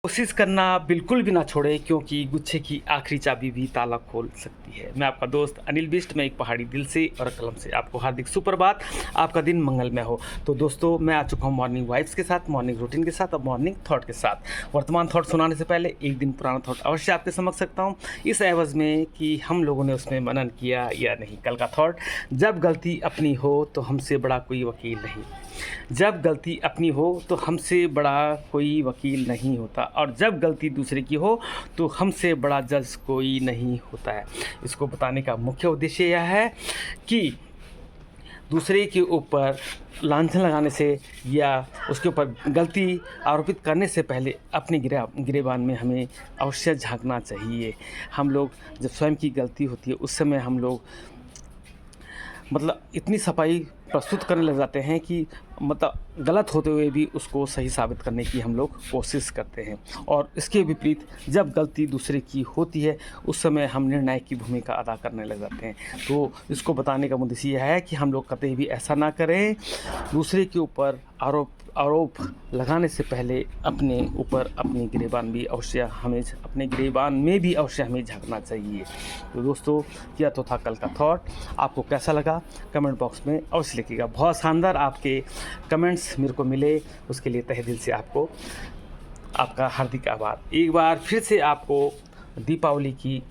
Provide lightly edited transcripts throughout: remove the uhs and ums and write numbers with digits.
कोशिश करना बिल्कुल भी ना छोड़ें क्योंकि गुच्छे की आखिरी चाबी भी ताला खोल सकती है। मैं आपका दोस्त अनिल बिष्ट, मैं एक पहाड़ी दिल से और कलम से आपको हार्दिक सुप्रभात। आपका दिन मंगलमय हो। तो दोस्तों, मैं आ चुका हूँ मॉर्निंग वाइब्स के साथ, मॉर्निंग रूटीन के साथ और मॉर्निंग थॉट के साथ। वर्तमान थॉट सुनाने से पहले एक दिन पुराना थॉट अवश्य आपके समझ सकता हूँ, इस एवज में कि हम लोगों ने उसमें मनन किया या नहीं। कल का थॉट, जब गलती अपनी हो तो हमसे बड़ा कोई वकील नहीं। जब गलती अपनी हो तो हमसे बड़ा कोई वकील नहीं होता, और जब गलती दूसरे की हो तो हमसे बड़ा जज कोई नहीं होता है। इसको बताने का मुख्य उद्देश्य यह है कि दूसरे के ऊपर लांछन लगाने से या उसके ऊपर गलती आरोपित करने से पहले अपने गिरेबान में हमें अवश्य झांकना चाहिए। हम लोग जब स्वयं की गलती होती है उस समय हम लोग इतनी सफाई प्रस्तुत करने लग जाते हैं कि गलत होते हुए भी उसको सही साबित करने की हम लोग कोशिश करते हैं। और इसके विपरीत जब गलती दूसरे की होती है उस समय हम निर्णायक की भूमिका अदा करने लग जाते हैं। तो इसको बताने का उद्देश्य यह है कि हम लोग कतई भी ऐसा ना करें। दूसरे के ऊपर आरोप लगाने से पहले अपने ऊपर अपनी गिरेबान में भी अवश्य हमें झांकना चाहिए। तो दोस्तों, यह तो था कल का थॉट। आपको कैसा लगा कमेंट बॉक्स में अवश्य लिखिएगा। बहुत शानदार आपके कमेंट्स मेरे को मिले, उसके लिए तहे दिल से आपका हार्दिक आभार। एक बार फिर से आपको दीपावली की,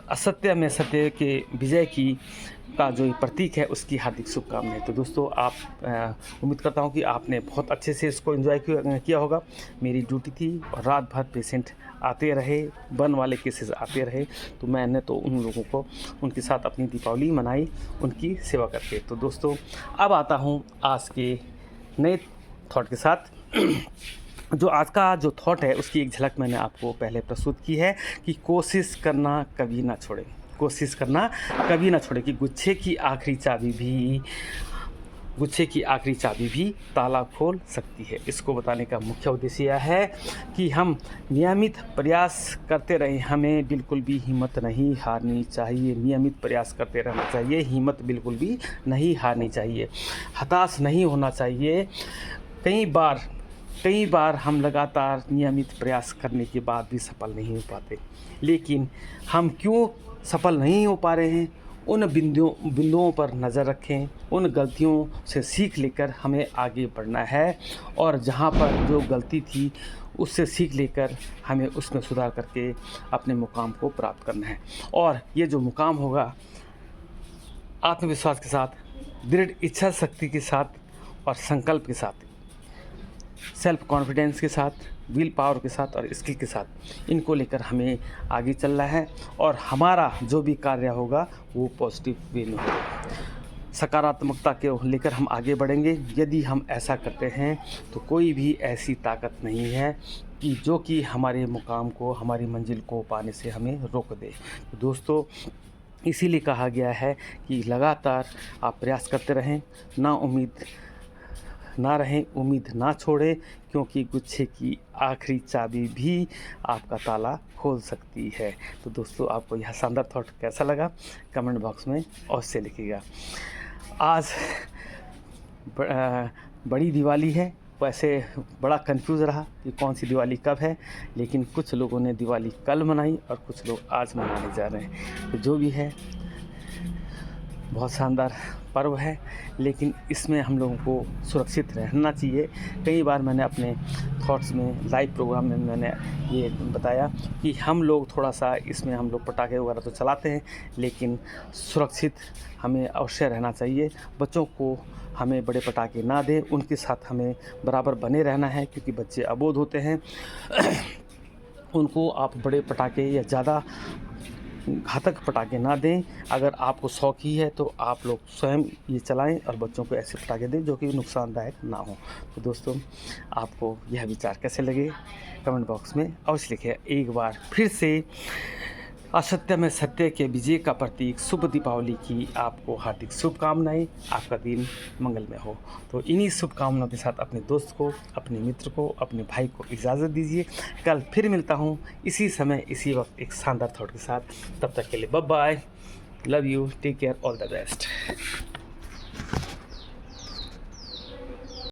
असत्य में सत्य के विजय की का जो प्रतीक है उसकी हार्दिक शुभकामनाएं। तो दोस्तों, उम्मीद करता हूं कि आपने बहुत अच्छे से इसको एंजॉय किया होगा। मेरी ड्यूटी थी और रात भर पेशेंट आते रहे, बर्न वाले केसेस आते रहे, तो मैंने तो उन लोगों को उनके साथ अपनी दीपावली मनाई, उनकी सेवा करके। तो दोस्तों, अब आता हूं आज के नए थॉट के साथ। जो आज का जो थॉट है उसकी एक झलक मैंने आपको पहले प्रस्तुत की है कि कोशिश करना कभी ना छोड़ें। कोशिश करना कभी ना छोड़ें कि गुच्छे की आखिरी चाबी भी ताला खोल सकती है। इसको बताने का मुख्य उद्देश्य यह है कि हम नियमित प्रयास करते रहें। हमें बिल्कुल भी हिम्मत नहीं हारनी चाहिए। नियमित प्रयास करते रहना चाहिए, हिम्मत बिल्कुल भी नहीं हारनी चाहिए, हताश नहीं होना चाहिए। कई बार हम लगातार नियमित प्रयास करने के बाद भी सफल नहीं हो पाते, लेकिन हम क्यों सफल नहीं हो पा रहे हैं, उन बिंदुओं पर नज़र रखें। उन गलतियों से सीख लेकर हमें आगे बढ़ना है, और जहाँ पर जो गलती थी उससे सीख लेकर हमें उसमें सुधार करके अपने मुकाम को प्राप्त करना है। और ये जो मुकाम होगा आत्मविश्वास के साथ, दृढ़ इच्छा शक्ति के साथ और संकल्प के साथ, सेल्फ कॉन्फिडेंस के साथ, विल पावर के साथ और स्किल के साथ, इनको लेकर हमें आगे चलना है। और हमारा जो भी कार्य होगा वो पॉजिटिव वे में होगा, सकारात्मकता के लेकर हम आगे बढ़ेंगे। यदि हम ऐसा करते हैं तो कोई भी ऐसी ताकत नहीं है जो कि हमारे मुकाम को, हमारी मंजिल को पाने से हमें रोक दे। तो दोस्तों, इसीलिए कहा गया है कि लगातार आप प्रयास करते रहें, उम्मीद ना छोड़ें, क्योंकि गुच्छे की आखिरी चाबी भी आपका ताला खोल सकती है। तो दोस्तों, आपको यह शानदार थॉट कैसा लगा कमेंट बॉक्स में अवश्य लिखिएगा। आज बड़ी दिवाली है, वैसे बड़ा कंफ्यूज रहा कि कौन सी दिवाली कब है, लेकिन कुछ लोगों ने दिवाली कल मनाई और कुछ लोग आज मनाने जा रहे हैं। तो जो भी है, बहुत शानदार पर्व है, लेकिन इसमें हम लोगों को सुरक्षित रहना चाहिए। कई बार मैंने अपने थॉट्स में, लाइव प्रोग्राम में मैंने ये बताया कि हम लोग थोड़ा सा इसमें हम लोग पटाखे वगैरह तो चलाते हैं, लेकिन सुरक्षित हमें अवश्य रहना चाहिए। बच्चों को हमें बड़े पटाखे ना दें, उनके साथ हमें बराबर बने रहना है, क्योंकि बच्चे अबोध होते हैं। उनको आप बड़े पटाखे या ज़्यादा घातक पटाखे ना दें। अगर आपको शौक ही है तो आप लोग स्वयं ये चलाएं और बच्चों को ऐसे पटाखे दें जो कि नुकसानदायक ना हो। तो दोस्तों, आपको यह विचार कैसे लगे कमेंट बॉक्स में अवश्य लिखें। एक बार फिर से असत्य में सत्य के विजय का प्रतीक शुभ दीपावली की आपको हार्दिक शुभकामनाएं। आपका दिन मंगलमय हो। तो इन्हीं शुभकामनाओं के साथ अपने दोस्त को, अपने मित्र को, अपने भाई को इजाज़त दीजिए। कल फिर मिलता हूँ इसी समय इसी वक्त एक शानदार थॉट के साथ। तब तक के लिए bye bye, love you, take care, all the best.